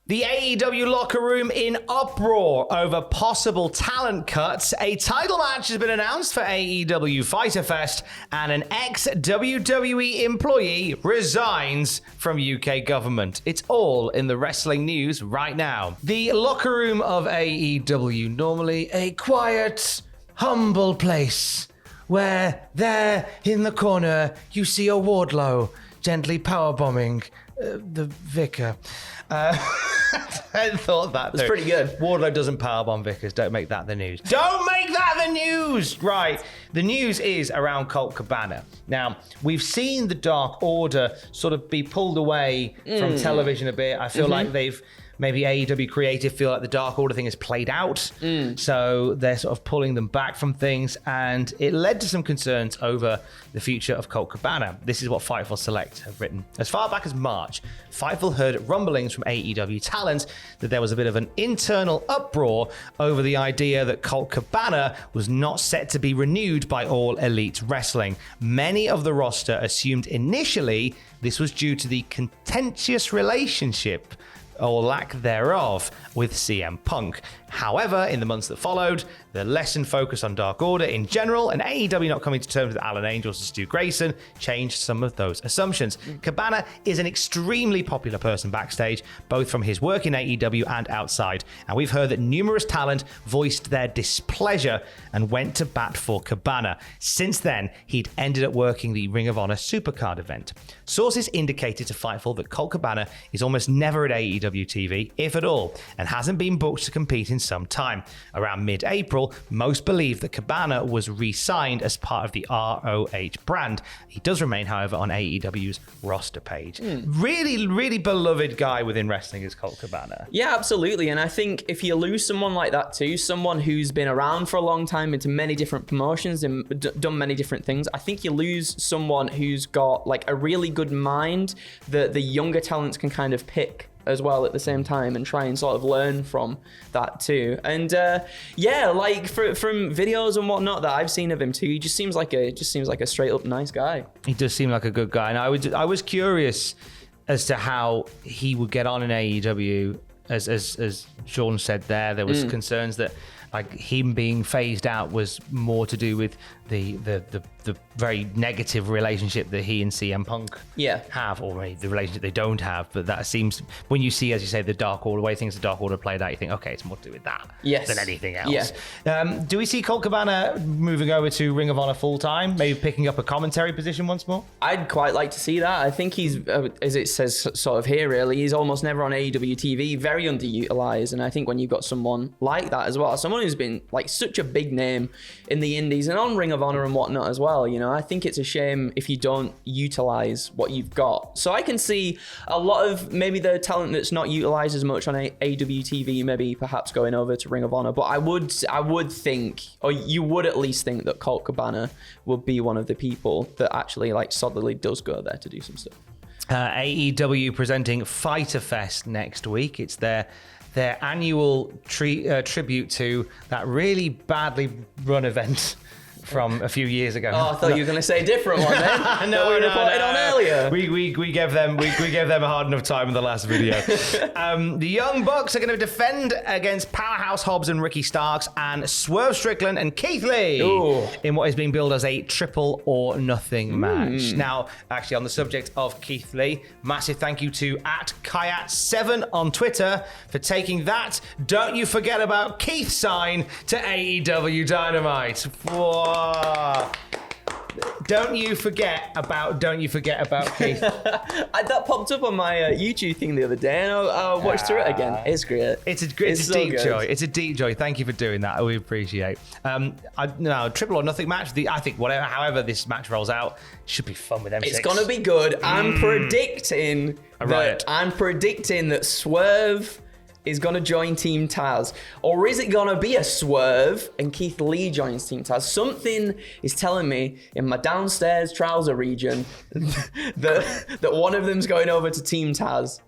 The AEW locker room in uproar over possible talent cuts. A title match has been announced for AEW Fyter Fest, and an ex-WWE employee resigns from UK government. It's all in the wrestling news right now. The locker room of AEW, normally a quiet, humble place, where there in the corner you see a Wardlow gently powerbombing the vicar. I thought that was pretty good. Wardlow doesn't powerbomb vicars. Don't make that the news. Don't make that the news! Right. The news is around Colt Cabana. Now, we've seen the Dark Order sort of be pulled away from television a bit. I feel like maybe AEW Creative feel like the Dark Order thing has played out. So they're sort of pulling them back from things, and it led to some concerns over the future of Colt Cabana. This is what Fightful Select have written. As far back as March, Fightful heard rumblings from AEW talent that there was a bit of an internal uproar over the idea that Colt Cabana was not set to be renewed by All Elite Wrestling. Many of the roster assumed initially this was due to the contentious relationship or lack thereof with CM Punk. However, in the months that followed, the lessened focus on Dark Order in general and AEW not coming to terms with Alan Angels and Stu Grayson changed some of those assumptions. Cabana is an extremely popular person backstage, both from his work in AEW and outside, and we've heard that numerous talent voiced their displeasure and went to bat for Cabana. Since then, he'd ended up working the Ring of Honor Supercard event. Sources indicated to Fightful that Colt Cabana is almost never at AEW TV, if at all, and hasn't been booked to compete in some time. Around mid-April, most believe that Cabana was re-signed as part of the ROH brand. He does remain, however, on AEW's roster page. Really, really beloved guy within wrestling is Colt Cabana. Yeah, absolutely. And I think if you lose someone like that too, someone who's been around for a long time into many different promotions and done many different things, I think you lose someone who's got like a really good mind that the younger talents can kind of pick as well at the same time and try and sort of learn from that too. And yeah, like from videos and whatnot that I've seen of him too, he just seems like a straight up nice guy. He does seem like a good guy, and I was curious as to how he would get on in AEW. As Sean said there was concerns that like him being phased out was more to do with the very negative relationship that he and CM Punk have, or maybe the relationship they don't have. But that seems, when you see, as you say, the Dark Order, the way things the Dark Order played out, you think, okay, it's more to do with that than anything else. Do we see Colt Cabana moving over to Ring of Honor full time, maybe picking up a commentary position once more? I'd quite like to see that. I think he's, as it says sort of here, really, he's almost never on AEW TV, very underutilized. And I think when you've got someone like that as well, someone who's been like such a big name in the indies and on Ring of Honor and whatnot as well, you know, I think it's a shame if you don't utilize what you've got. So I can see a lot of maybe the talent that's not utilized as much on AEW TV, maybe perhaps going over to Ring of Honor. But I would think, or you would at least think, that Colt Cabana would be one of the people that actually like solidly does go there to do some stuff. AEW presenting Fyter Fest next week. It's their annual tribute to that really badly run event from a few years ago. Oh, I thought you were going to say a different one then. No, we reported on earlier. We gave them a hard enough time in the last video. The Young Bucks are going to defend against Powerhouse Hobbs and Ricky Starks and Swerve Strickland and Keith Lee in what is being billed as a triple or nothing match. Now, actually, on the subject of Keith Lee, massive thank you to @Kayat7 on Twitter for taking that "Don't You Forget About Keith" sign to AEW Dynamite. Whoa. Don't you forget about Keith. That popped up on my YouTube thing the other day, and I watched through it again. It's great. It's a deep joy. It's a deep joy. Thank you for doing that. We appreciate. Triple or nothing match. I think however this match rolls out, should be fun with M6. It's gonna be good. I'm predicting that Swerve is going to join Team Taz? Or is it going to be a Swerve and Keith Lee joins Team Taz? Something is telling me in my downstairs trouser region that one of them's going over to Team Taz.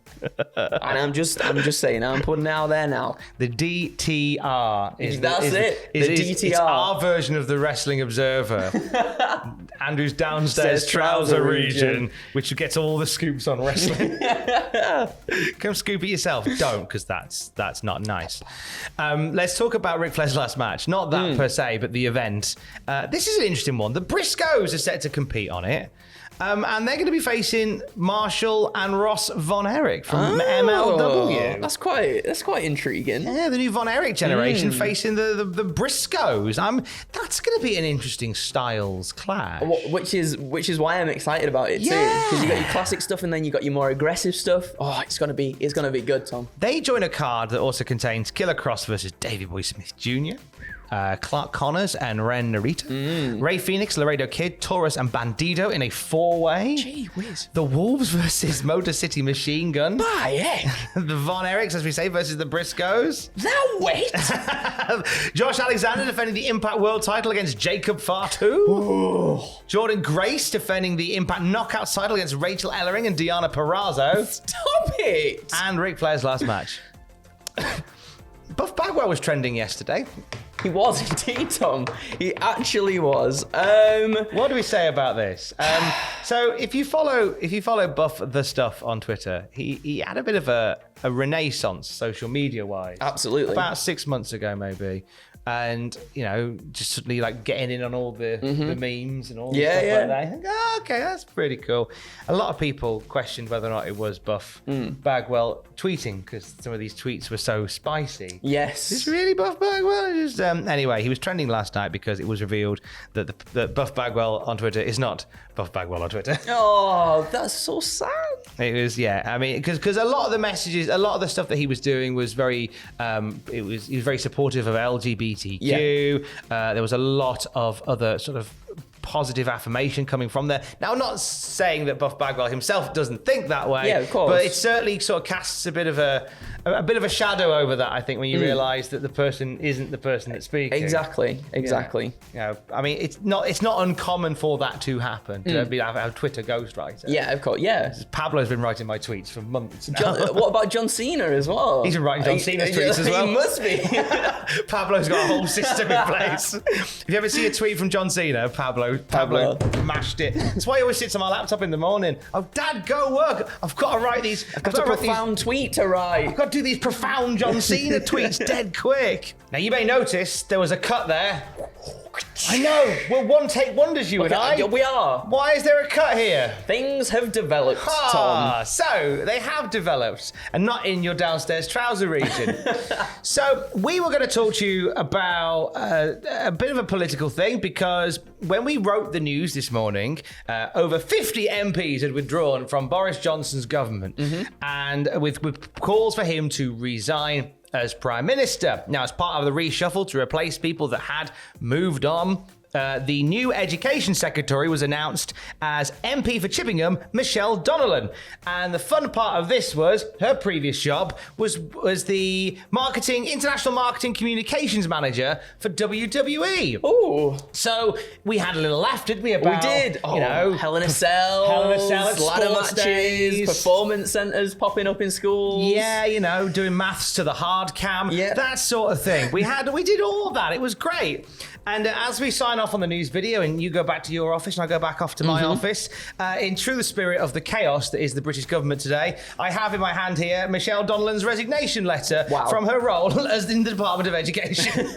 And I'm just saying, I'm putting it out there now. The DTR is the DTR. It's our version of the Wrestling Observer. Andrew's downstairs trouser region, which gets all the scoops on wrestling. Come scoop it yourself. Don't, because that's not nice. Let's talk about Ric Flair's last match. Not that per se, but the event. This is an interesting one. The Briscoes are set to compete on it. And they're going to be facing Marshall and Ross Von Erich from MLW. That's quite intriguing. Yeah, the new Von Erich generation facing the Briscoes. That's going to be an interesting styles clash. Which is why I'm excited about it too. Because you got your classic stuff and then you got your more aggressive stuff. Oh, it's gonna be good, Tom. They join a card that also contains Killer Cross versus Davey Boy Smith Jr., Clark Connors and Ren Narita, Ray Phoenix, Laredo Kid, Taurus, and Bandido in a 4-way. Gee whiz. The Wolves versus Motor City Machine Gun. My heck. The Von Erichs, as we say, versus the Briscoes. Now wait. Josh Alexander defending the Impact World title against Jacob Fatu. Jordan Grace defending the Impact Knockout title against Rachel Ellering and Deanna Purrazzo. Stop it. And Ric Flair's last match. Buff Bagwell was trending yesterday. He was indeed, Tom. He actually was. What do we say about this? So if you follow Buff the Stuff on Twitter, he had a bit of a renaissance social media wise. Absolutely. About 6 months ago, maybe. And, just suddenly like getting in on all the memes and all the stuff like that. I think, okay, that's pretty cool. A lot of people questioned whether or not it was Buff Bagwell tweeting because some of these tweets were so spicy. Yes. Is this really Buff Bagwell? Anyway, he was trending last night because it was revealed that that Buff Bagwell on Twitter is not Buff Bagwell on Twitter. Oh, that's so sad. It was, because a lot of the messages, a lot of the stuff that he was doing was very, he was very supportive of LGBTQ. Yeah. There was a lot of other sort of positive affirmation coming from there. Now, I'm not saying that Buff Bagwell himself doesn't think that way. Yeah, of course. But it certainly sort of casts a bit of a shadow over that, I think, when you realise that the person isn't the person that's speaking. Exactly. It's not uncommon for that to happen. To be a Twitter ghostwriter. Yeah, of course. Yeah. Pablo's been writing my tweets for months now. What about John Cena as well? He's been writing John Cena's tweets as well. He must be. Pablo's got a whole system in place. If you ever see a tweet from John Cena, Pablo mashed it. That's why he always sits on my laptop in the morning. Oh, Dad, go work. I've got to write these. I've got a profound tweet to write. I've got to do these profound John Cena tweets dead quick. Now, you may notice there was a cut there. I know. We're one take wonders, you and I. We are. Why is there a cut here? Things have developed, Tom. So they have developed, and not in your downstairs trouser region. So we were going to talk to you about a bit of a political thing, because when we wrote the news this morning, over 50 MPs had withdrawn from Boris Johnson's government, and with calls for him to resign as Prime Minister. Now, as part of the reshuffle to replace people that had moved on, the new Education Secretary was announced as MP for Chippingham, Michelle Donnellan. And the fun part of this was her previous job was the international marketing communications manager for WWE. Oh, so we had a little laugh, didn't we? About, we did. Hell in a Cell, ladder matches, performance centres popping up in schools. Yeah, doing maths to the hard cam, that sort of thing. We did all that. It was great. And as we sign off on the news video, and you go back to your office and I go back off to my office, in true spirit of the chaos that is the British government today, I have in my hand here Michelle Donnellan's resignation letter from her role as in the Department of Education.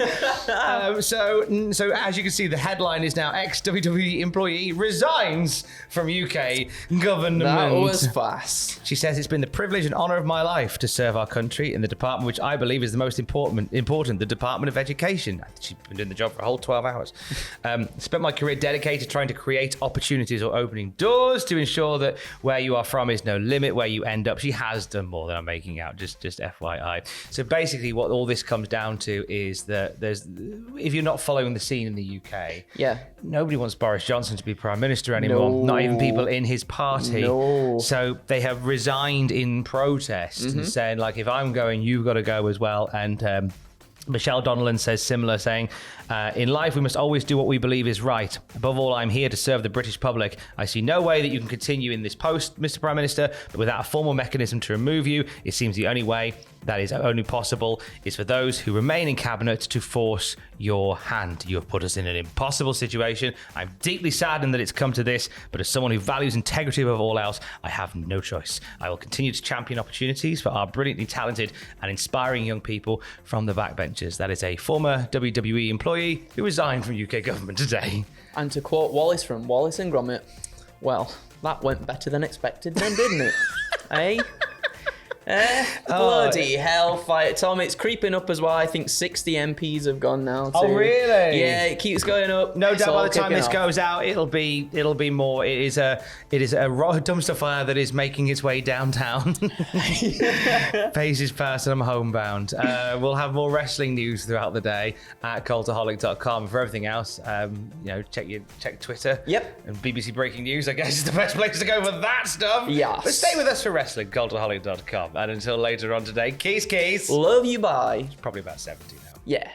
So as you can see, the headline is now ex-WWE employee resigns from UK government. That was fast. She says, it's been the privilege and honour of my life to serve our country in the department which I believe is the most important, the Department of Education. She's been doing the job for a whole 12 hours. Spent my career dedicated trying to create opportunities or opening doors to ensure that where you are from is no limit where you end up. She has done more than I'm making out, just FYI. So basically what all this comes down to is that if you're not following the scene in the UK, nobody wants Boris Johnson to be Prime Minister anymore. Not even people in his party. So they have resigned in protest and saying, like, if I'm going, you've got to go as well. And Michelle Donnellan says similar, saying, in life, we must always do what we believe is right. Above all, I'm here to serve the British public. I see no way that you can continue in this post, Mr. Prime Minister, but without a formal mechanism to remove you, it seems the only way that is only possible is for those who remain in cabinet to force your hand. You have put us in an impossible situation. I'm deeply saddened that it's come to this, but as someone who values integrity above all else, I have no choice. I will continue to champion opportunities for our brilliantly talented and inspiring young people from the backbenchers. That is a former WWE employee who resigned from UK government today. And to quote Wallace from Wallace and Gromit, well, that went better than expected then, didn't it? Eh? Bloody hell, Fight Tom. It's creeping up as well. I think 60 MPs have gone now. Oh, really? Yeah, it keeps going up. No doubt by the time this goes out, it'll be more. It is a dumpster fire that is making its way downtown. Paces past and I'm homebound. We'll have more wrestling news throughout the day at cultaholic.com. For everything else, check Twitter. Yep. And BBC Breaking News, I guess, is the best place to go for that stuff. Yes. But stay with us for wrestling, cultaholic.com. And until later on today, keys. Love you, bye. It's probably about 70 now. Yeah.